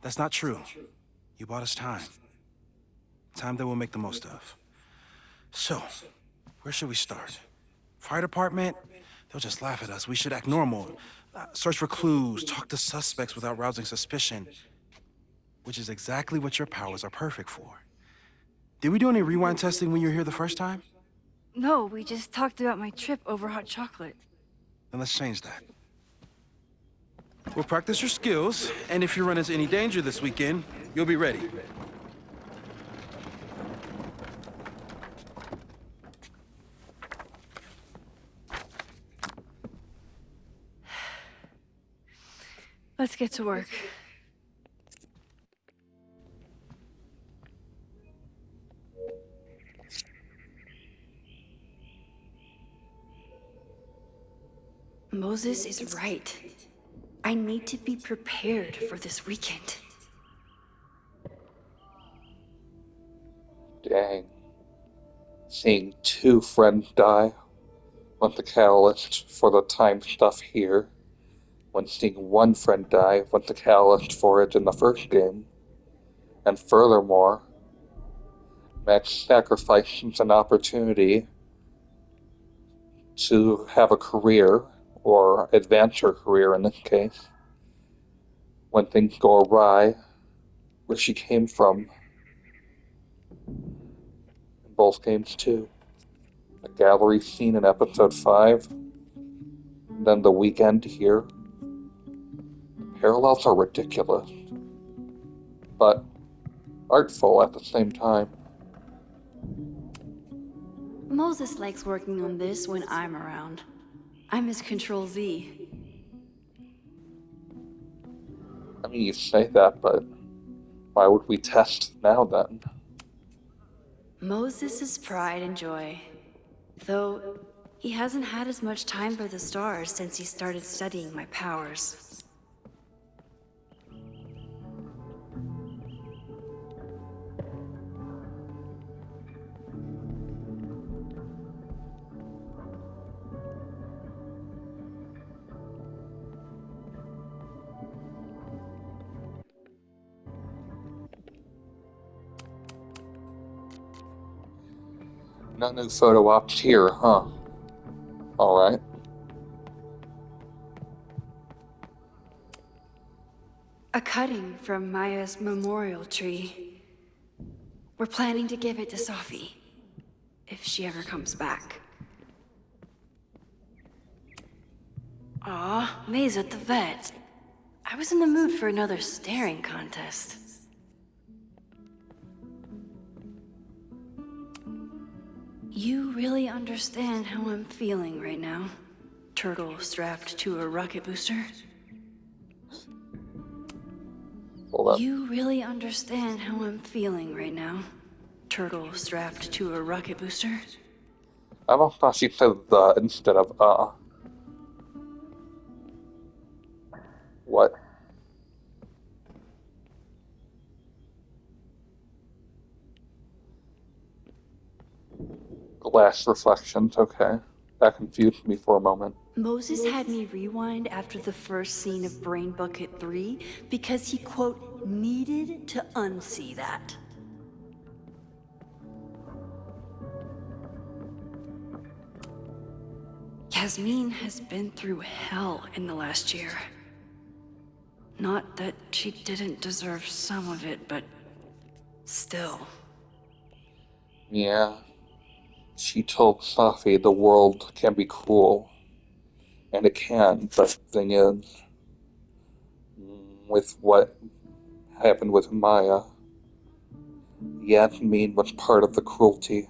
That's not true. You bought us time. Time that we'll make the most of. So, where should we start? Fire department? They'll just laugh at us. We should act normal. Search for clues, talk to suspects without rousing suspicion, which is exactly what your powers are perfect for. Did we do any rewind testing when you were here the first time? No, we just talked about my trip over hot chocolate. Then let's change that. We'll practice your skills, and if you run into any danger this weekend, you'll be ready. Let's get to work. Moses is right. I need to be prepared for this weekend. Dang. Seeing two friends die was the catalyst for the time stuff here, when seeing one friend die was the catalyst for it in the first game. And furthermore, Max sacrifices an opportunity to have a career, or advance her career in this case, when things go awry, where she came from in both games too. The gallery scene in episode 5, and then the weekend here. The parallels are ridiculous, but artful at the same time. Moses likes working on this when I'm around. I'm his Control Z. I mean, you say that, but why would we test now then? Moses' pride and joy. Though, he hasn't had as much time for the stars since he started studying my powers. No new photo ops here, huh? Alright. A cutting from Maya's memorial tree. We're planning to give it to Safi, if she ever comes back. Aw, May's at the vet. I was in the mood for another staring contest. You really understand how I'm feeling right now? Turtle strapped to a rocket booster? Well, then, You really understand how I'm feeling right now? Turtle strapped to a rocket booster? I almost thought she said the instead of What? Glass reflections, okay. That confused me for a moment. Moses had me rewind after the first scene of Brain Bucket 3 because he, quote, needed to unsee that. Yasmin has been through hell in the last year. Not that she didn't deserve some of it, but still. Yeah. She told Safi the world can be cruel. And it can, but the thing is, with what happened with Maya, Yasmin was part of the cruelty.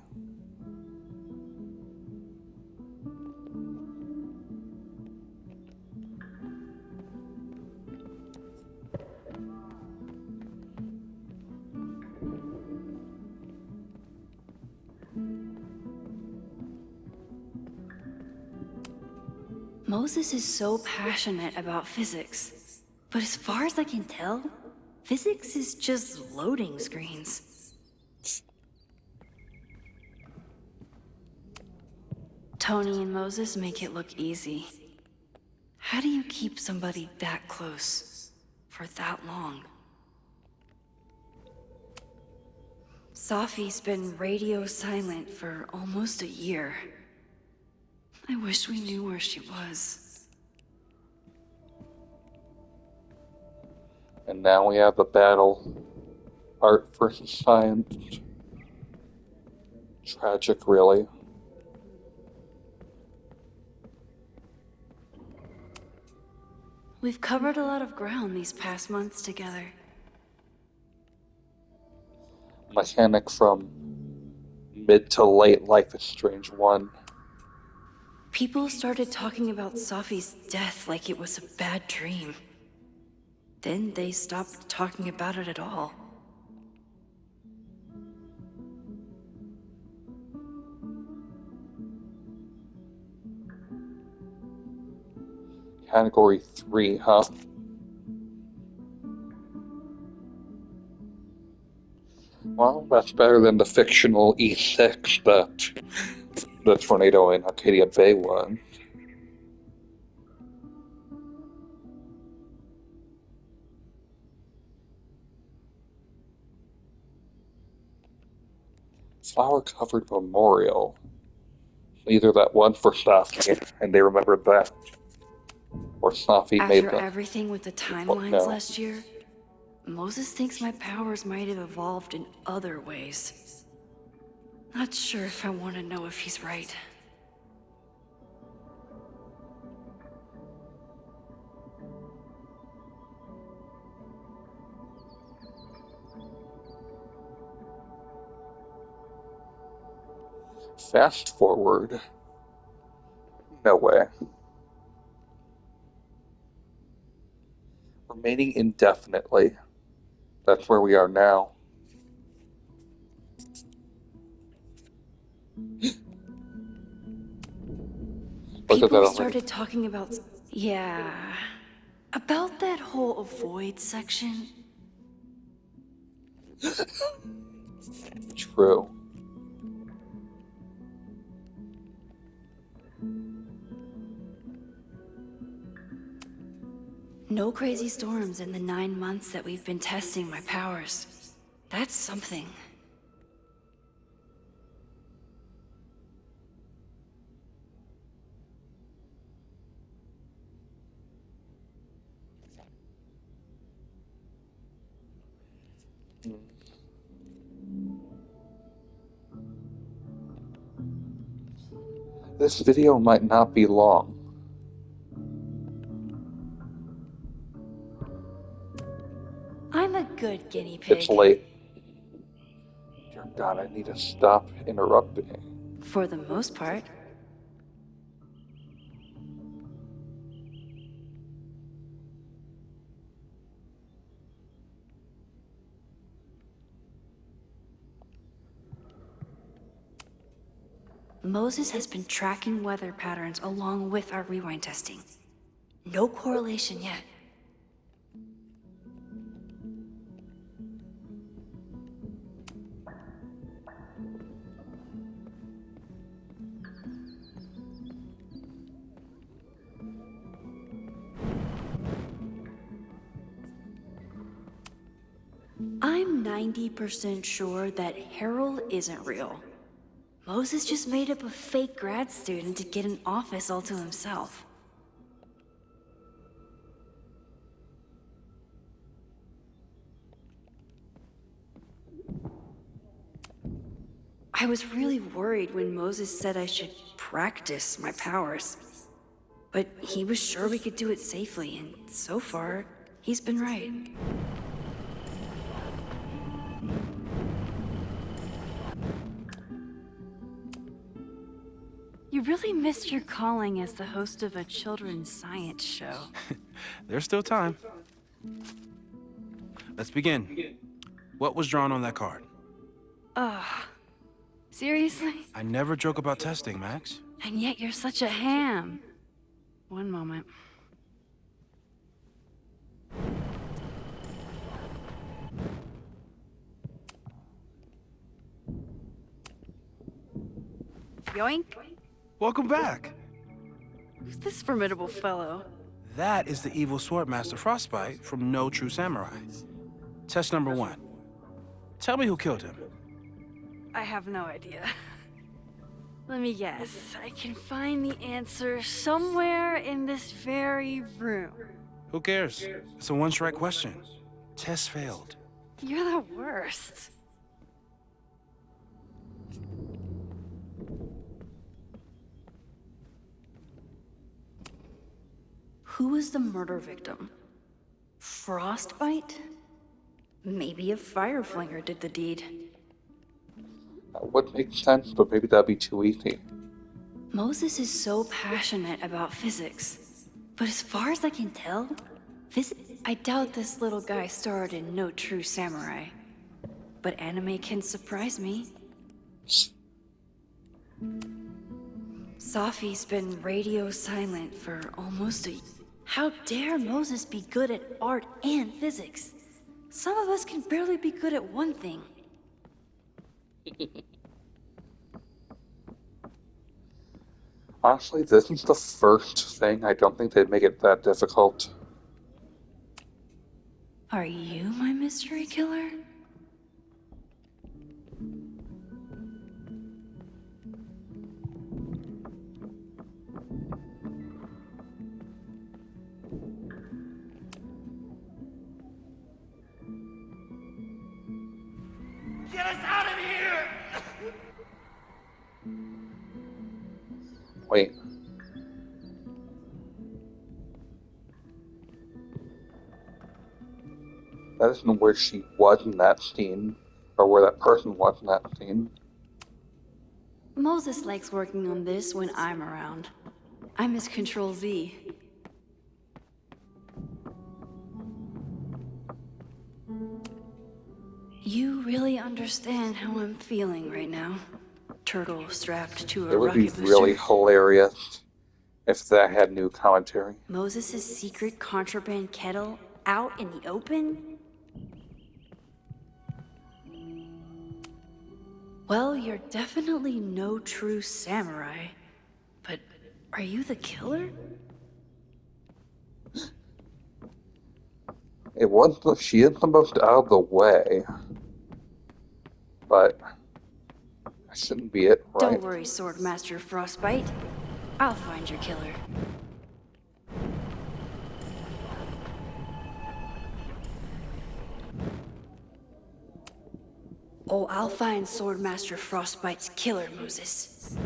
Moses is so passionate about physics. But as far as I can tell, physics is just loading screens. Tony and Moses make it look easy. How do you keep somebody that close for that long? Safi's been radio silent for almost a year. I wish we knew where she was. And now we have the battle. Art versus science. Tragic, really. We've covered a lot of ground these past months together. Mechanic from mid to late Life is Strange 1. People started talking about Safi's death like it was a bad dream. Then they stopped talking about it at all. Category 3, huh? Well, that's better than the fictional E6 that the Tornado in Arcadia Bay won. Flower-covered memorial. Either that one for Safi, and they remembered that, or Safi made After them. everything with the timelines last year, Moses thinks my powers might have evolved in other ways. Not sure if I want to know if he's right. Fast forward. No way. Remaining indefinitely. That's where we are now. People started talking about... Yeah... about that whole avoid section. True. No crazy storms in the 9 months that we've been testing my powers. That's something. This video might not be long. I'm a good guinea pig. It's late. Dear God, I need to stop interrupting. For the most part. Moses has been tracking weather patterns along with our rewind testing. No correlation yet. I'm 90% sure that Harold isn't real. Moses just made up a fake grad student to get an office all to himself. I was really worried when Moses said I should practice my powers. But he was sure we could do it safely, and so far, he's been right. You really missed your calling as the host of a children's science show. There's still time. Let's begin. What was drawn on that card? Seriously? I never joke about testing, Max. And yet you're such a ham. One moment. Yoink. Welcome back. Who's this formidable fellow? That is the evil Swordmaster Frostbite from No True Samurai. Test number 1. Tell me who killed him. I have no idea. Let me guess. I can find the answer somewhere in this very room. Who cares? It's a one-strike question. Test failed. You're the worst. Who was the murder victim? Frostbite? Maybe a fireflinger did the deed. That would make sense, but maybe that'd be too easy. Moses is so passionate about physics. But as far as I can tell, I doubt this little guy starred in No True Samurai. But anime can surprise me. Safi's been radio silent for almost a... How dare Moses be good at art and physics? Some of us can barely be good at one thing. Honestly, this is the first thing. I don't think they'd make it that difficult. Are you my mystery killer? Get us out of here! Wait. That isn't where she was in that scene, or where that person was in that scene. Moses likes working on this when I'm around. I'm his Control Z. You really understand how I'm feeling right now. Turtle strapped to a It would be rocket really booster. hilarious if that had new commentary. Moses' secret contraband kettle out in the open? Well, you're definitely no true samurai. But are you the killer? It was she is the most out of the way, but that shouldn't be it, right? Don't worry, Swordmaster Frostbite. I'll find your killer. Oh, I'll find Swordmaster Frostbite's killer, Moses.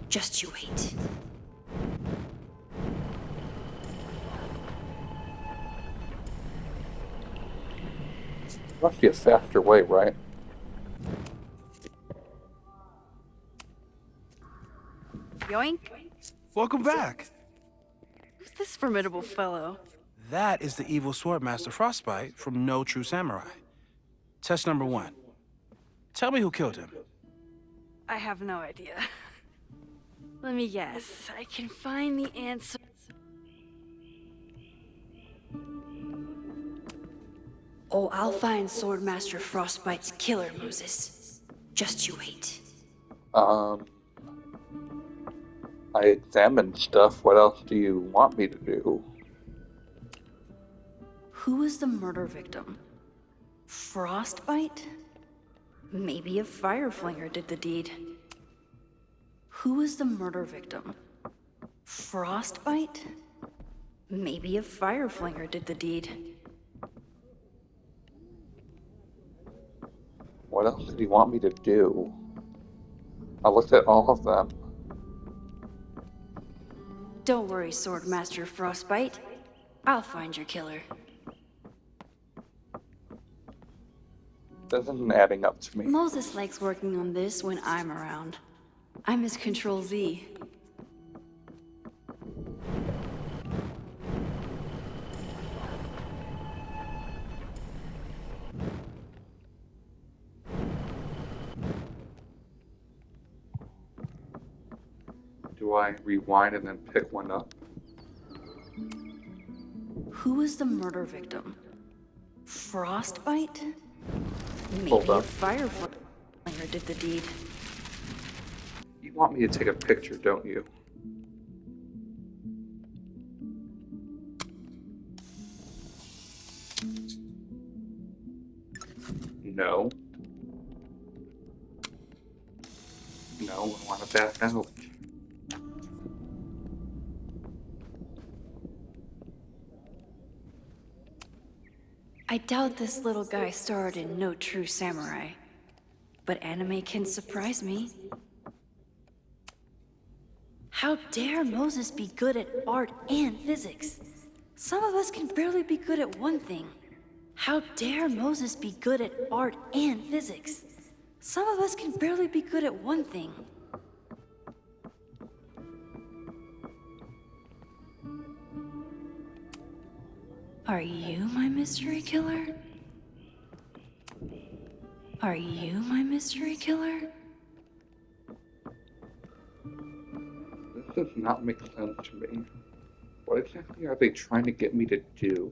Just you wait. Must be a faster way, right? Yoink! Welcome back. Who's this formidable fellow? That is the evil Swordmaster Frostbite from No True Samurai. Test number 1. Tell me who killed him. I have no idea. Let me guess. I can find the answer. Oh, I'll find Swordmaster Frostbite's killer, Moses. Just you wait. I examined stuff. What else do you want me to do? Who was the murder victim? Frostbite? Maybe a fireflinger did the deed. Who was the murder victim? Frostbite? Maybe a fireflinger did the deed. What else did he want me to do? I looked at all of them. Don't worry, Swordmaster Frostbite. I'll find your killer. That isn't adding up to me. Moses likes working on this when I'm around. I'm his Control Z. Do I rewind and then pick one up? Who was the murder victim? Frostbite? Maybe Hold a up. fireflinger did the deed. You want me to take a picture, don't you? No. No, I want to back out. I doubt this little guy starred in No True Samurai, but anime can surprise me. How dare Moses be good at art and physics? Some of us can barely be good at one thing. How dare Moses be good at art and physics? Some of us can barely be good at one thing. Are you my mystery killer? Are you my mystery killer? This does not make sense to me. What exactly are they trying to get me to do?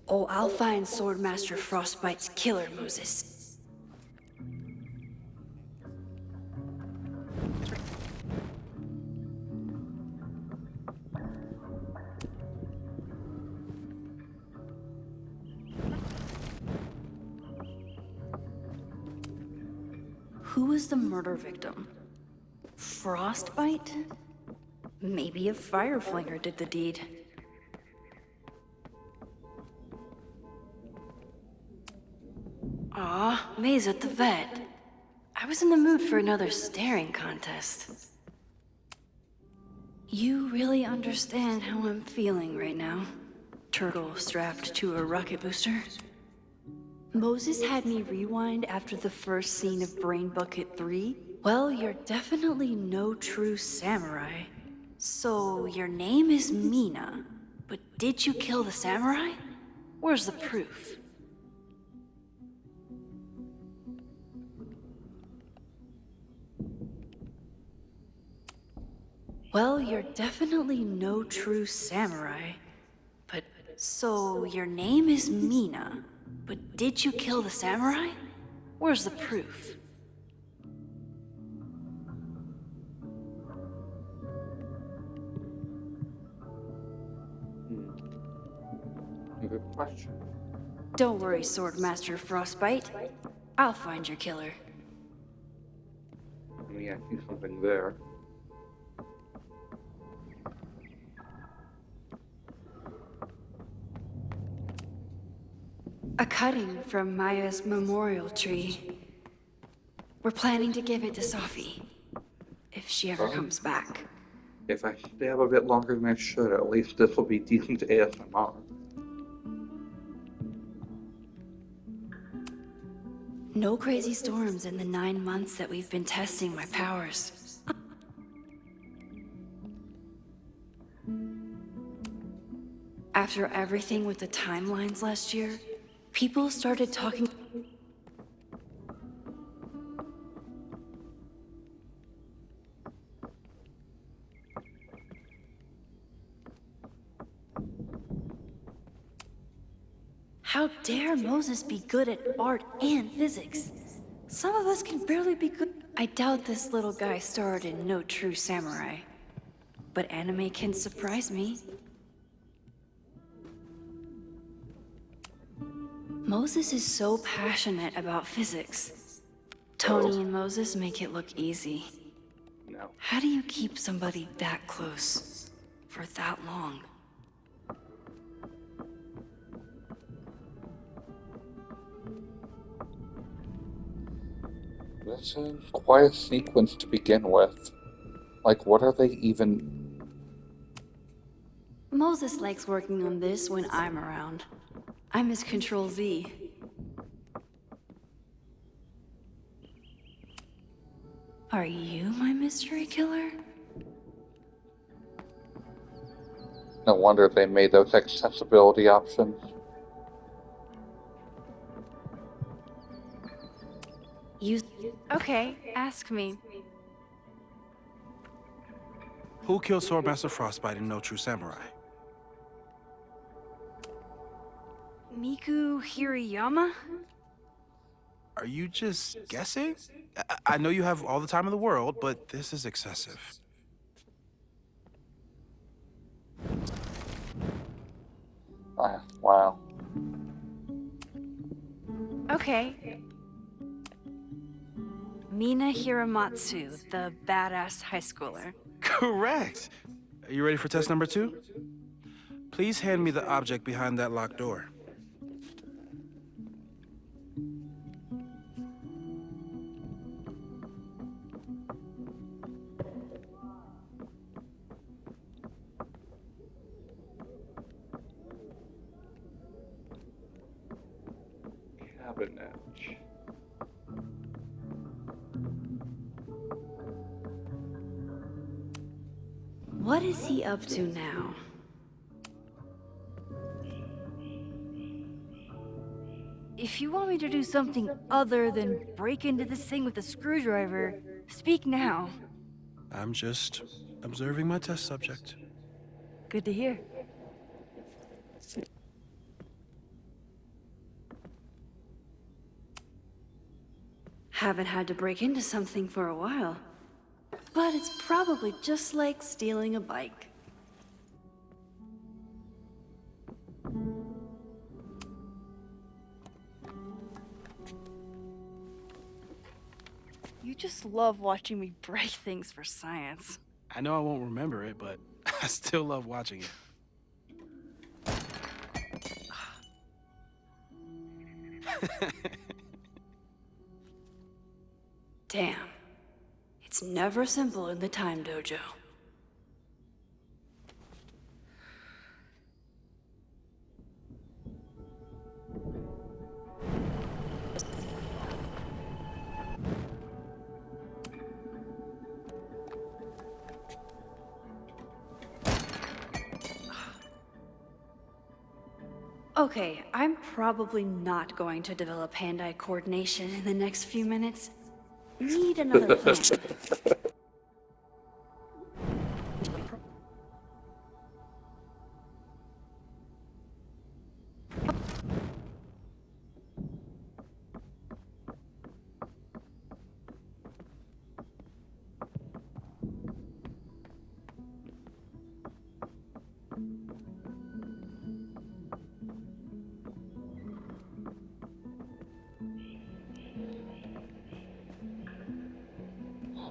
Oh, I'll find Swordmaster Frostbite's killer, Moses. Who was the murder victim? Frostbite? Maybe a Fireflinger did the deed. Aw, Maze at the vet. I was in the mood for another staring contest. You really understand how I'm feeling right now? Turtle strapped to a rocket booster? Moses had me rewind after the first scene of Brain Bucket 3. Well, you're definitely no true samurai. So, your name is Mina, but did you kill the samurai? Where's the proof? Well, you're definitely no true samurai. But, so, your name is Mina, but did you kill the samurai? Where's the proof? Good question. Don't worry, Swordmaster Frostbite. I'll find your killer. Yeah, I see something there. A cutting from Maya's memorial tree. We're planning to give it to Safi, if she ever comes back. If I stab a bit longer than I should, at least this will be decent ASMR. No crazy storms in the 9 months that we've been testing my powers. After everything with the timelines last year, people started talking. How dare Moses be good at art and physics? Some of us can barely be good. I doubt this little guy starred in No True Samurai, but anime can surprise me. Moses is so passionate about physics. Tony and Moses make it look easy. No. How do you keep somebody that close for that long? This is quite a sequence to begin with. Like, what are they even... Moses likes working on this when I'm around. I'm his Control Z. Are you my mystery killer? No wonder they made those accessibility options. You... Okay, ask me. Who killed Swordmaster Frostbite in No True Samurai? Miku Hirayama? Are you just guessing? I know you have all the time in the world, but this is excessive. Wow. Okay. Mina Hiramatsu, the badass high schooler. Correct. Are you ready for test number 2? Please hand me the object behind that locked door. Cabinet. What is he up to now? If you want me to do something other than break into this thing with a screwdriver, speak now. I'm just observing my test subject. Good to hear. Haven't had to break into something for a while. But it's probably just like stealing a bike. You just love watching me break things for science. I know I won't remember it, but I still love watching it. Damn. It's never simple in the Time Dojo. Okay, I'm probably not going to develop hand-eye coordination in the next few minutes. Need another plan.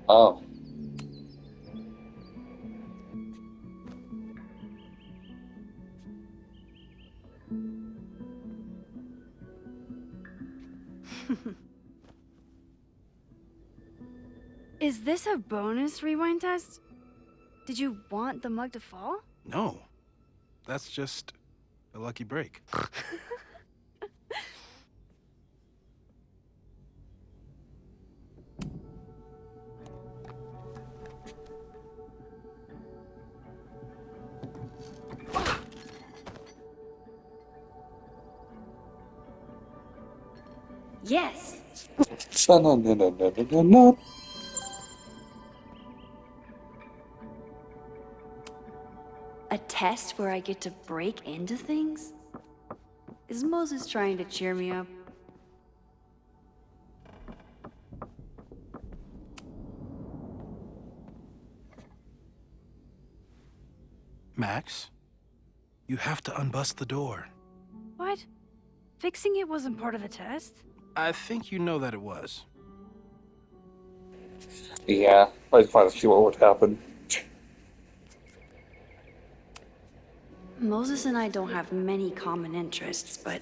Oh. Is this a bonus rewind test? Did you want the mug to fall? No, that's just a lucky break. Yes! No. A test where I get to break into things? Is Moses trying to cheer me up? Max, you have to unbust the door. What? Fixing it wasn't part of the test? I think you know that it was. Yeah, I just wanted to see what would happen. Moses and I don't have many common interests, but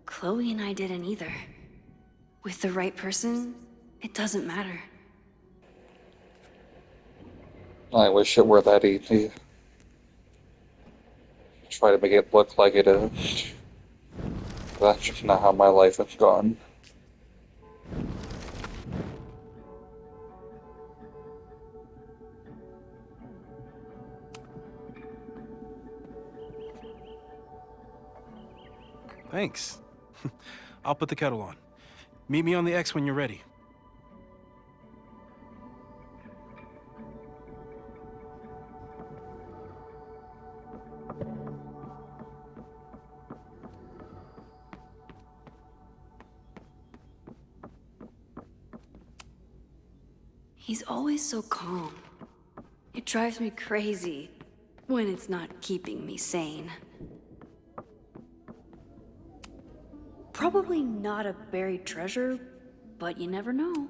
Chloe and I didn't either. With the right person, it doesn't matter. I wish it were that easy. Try to make it look like it is. That's just not how my life has gone. Thanks. I'll put the kettle on. Meet me on the X when you're ready. He's always so calm. It drives me crazy when it's not keeping me sane. Probably not a buried treasure, but you never know.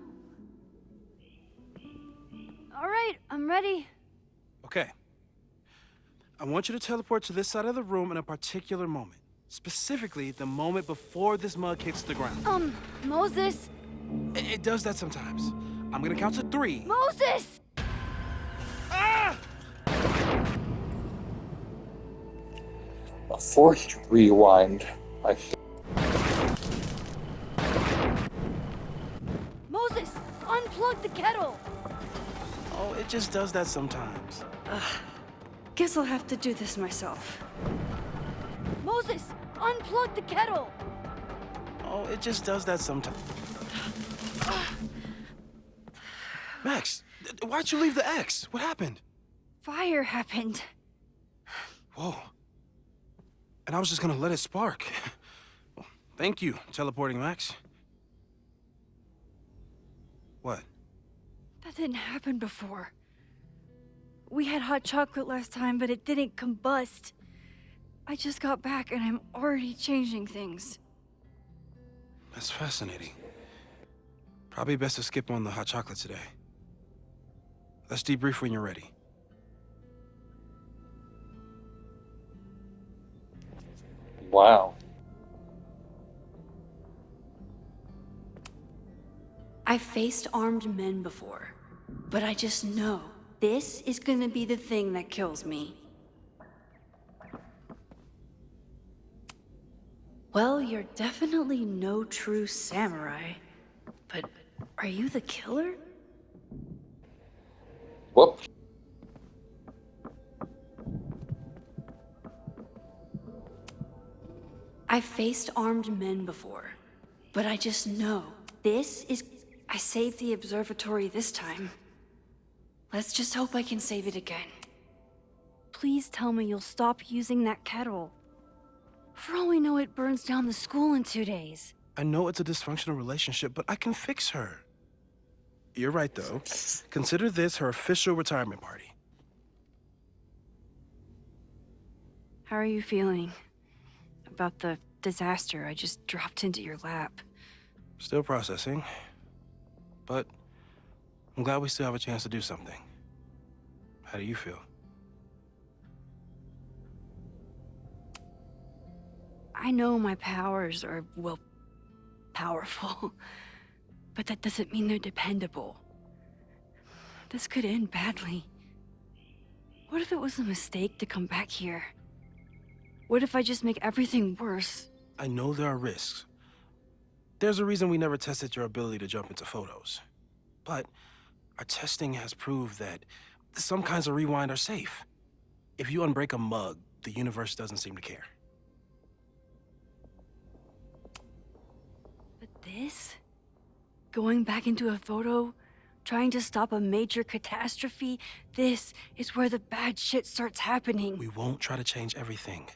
All right, I'm ready. Okay. I want you to teleport to this side of the room in a particular moment. Specifically, the moment before this mug hits the ground. Moses! It does that sometimes. I'm gonna count to 3. Moses! Ah! A forced rewind. I think. Moses! Unplug the kettle! Oh, it just does that sometimes. Guess I'll have to do this myself. Moses! Unplug the kettle! Oh, it just does that sometimes. Max, why'd you leave the X? What happened? Fire happened. Whoa. And I was just gonna let it spark. Well, thank you, teleporting Max. What? That didn't happen before. We had hot chocolate last time, but it didn't combust. I just got back and I'm already changing things. That's fascinating. Probably best to skip on the hot chocolate today. Let's debrief when you're ready. Wow. I've faced armed men before, but I just know this is gonna be the thing that kills me. Well, you're definitely no true samurai, but are you the killer? Whoops. I've faced armed men before, but I just know this is... I saved the observatory this time. Let's just hope I can save it again. Please tell me you'll stop using that kettle. For all we know, it burns down the school in 2 days. I know it's a dysfunctional relationship, but I can fix her. You're right, though. Consider this her official retirement party. How are you feeling about the disaster I just dropped into your lap? Still processing. But I'm glad we still have a chance to do something. How do you feel? I know my powers are, well, powerful. But that doesn't mean they're dependable. This could end badly. What if it was a mistake to come back here? What if I just make everything worse? I know there are risks. There's a reason we never tested your ability to jump into photos. But our testing has proved that some kinds of rewind are safe. If you unbreak a mug, the universe doesn't seem to care. But this? Going back into a photo? Trying to stop a major catastrophe? This is where the bad shit starts happening. We won't try to change everything.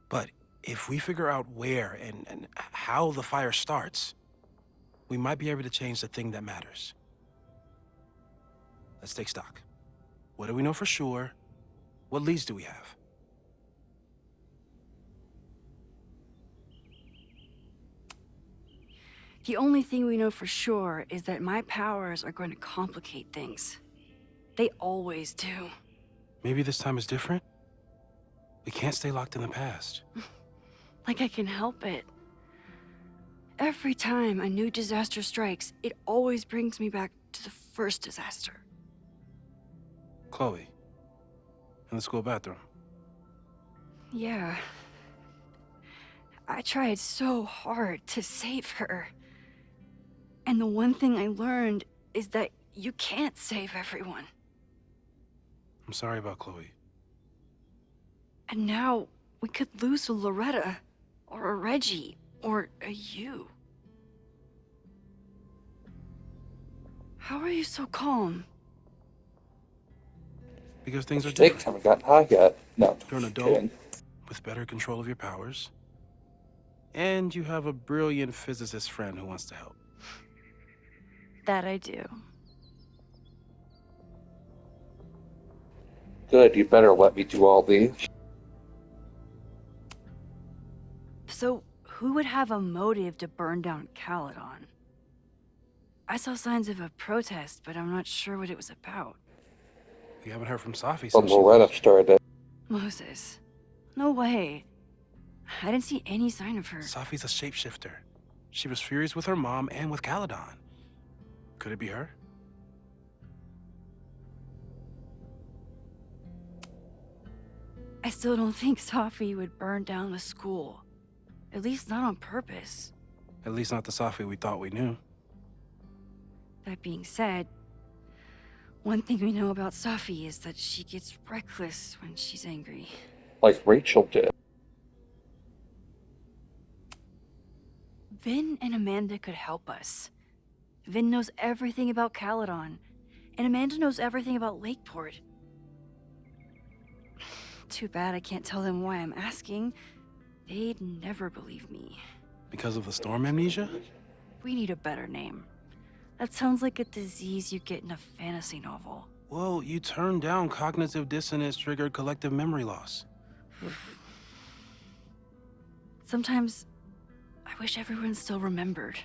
But if we figure out where and how the fire starts, we might be able to change the thing that matters. Let's take stock. What do we know for sure? What leads do we have? The only thing we know for sure is that my powers are going to complicate things. They always do. Maybe this time is different? We can't stay locked in the past. Like I can help it. Every time a new disaster strikes, it always brings me back to the first disaster. Chloe, in the school bathroom. Yeah. I tried so hard to save her. And the one thing I learned is that you can't save everyone. I'm sorry about Chloe. And now we could lose a Loretta, or a Reggie, or a you. How are you so calm? Because things are Jake different. haven't gotten high yet. No, You're an just adult kidding. with better control of your powers. And you have a brilliant physicist friend who wants to help. That I do. Good, you better let me do all these. So, Who would have a motive to burn down Caledon? I saw signs of a protest, but I'm not sure what it was about. We haven't heard from Safi But since she Loretta left. started it. Moses. No way. I didn't see any sign of her. Safi's a shapeshifter. She was furious with her mom and with Caledon. Could it be her? I still don't think Safi would burn down the school. At least not on purpose. At least not the Safi we thought we knew. That being said, one thing we know about Safi is that she gets reckless when she's angry. Like Rachel did. Vin and Amanda could help us. Vin knows everything about Caledon, and Amanda knows everything about Lakeport. Too bad I can't tell them why I'm asking. They'd never believe me. Because of the storm amnesia? We need a better name. That sounds like a disease you get in a fantasy novel. Well, you turned down cognitive dissonance triggered collective memory loss. Sometimes, I wish everyone still remembered.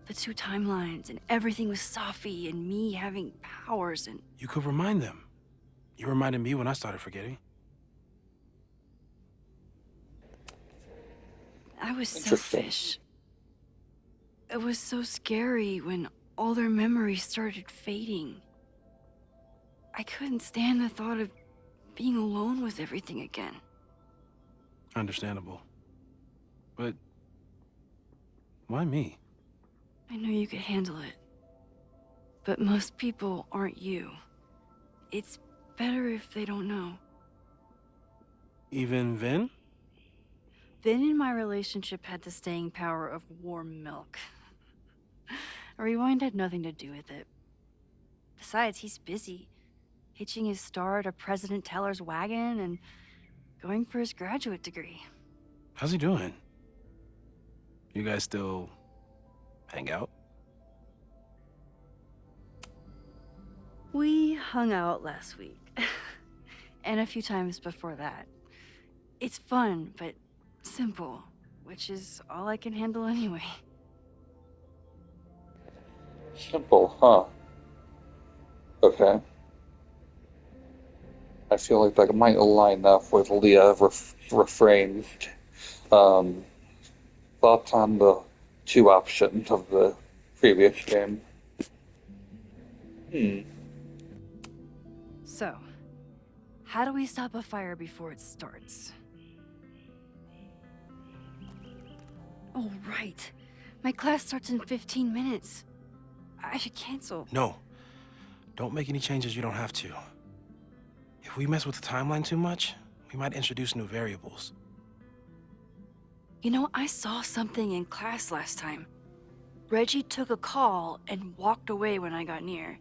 The two timelines and everything with Safi and me having powers and... You could remind them. You reminded me when I started forgetting. I was Interesting. selfish. It was so scary when all their memories started fading. I couldn't stand the thought of being alone with everything again. Understandable. But why me? I know you could handle it. But most people aren't you. It's better if they don't know. Even Vin? Vin and my relationship had the staying power of warm milk. Rewind had nothing to do with it. Besides, he's busy, hitching his star to President Teller's wagon and going for his graduate degree. How's he doing? You guys still hang out? We hung out last week. And a few times before that. It's fun, but simple, which is all I can handle anyway. Simple, huh? Okay. I feel like that might line up with Leah refrained. Thoughts on the two options of the previous game? So, how do we stop a fire before it starts? Oh, right. My class starts in 15 minutes. I should cancel. No. Don't make any changes you don't have to. If we mess with the timeline too much, we might introduce new variables. You know, I saw something in class last time. Reggie took a call and walked away when I got near.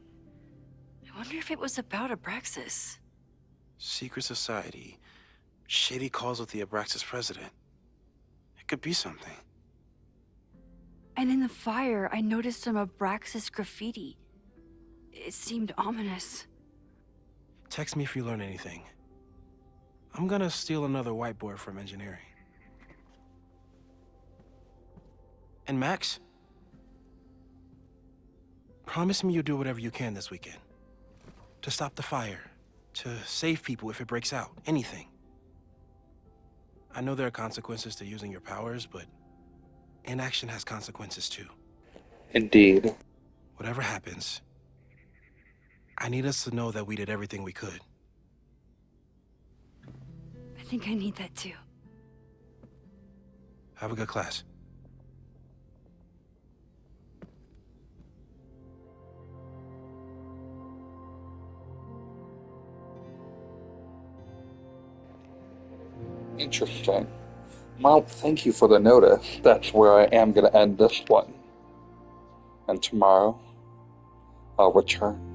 I wonder if it was about Abraxas. Secret society. Shady calls with the Abraxas president. It could be something. And in the fire, I noticed some Abraxas graffiti. It seemed ominous. Text me if you learn anything. I'm gonna steal another whiteboard from engineering. And Max? Promise me you'll do whatever you can this weekend. To stop the fire. To save people if it breaks out. Anything. I know there are consequences to using your powers, but inaction has consequences too. Indeed. Whatever happens, I need us to know that we did everything we could. I think I need that too. Have a good class. Interesting. Well, thank you for the notice. That's where I am going to end this one. And tomorrow, I'll return.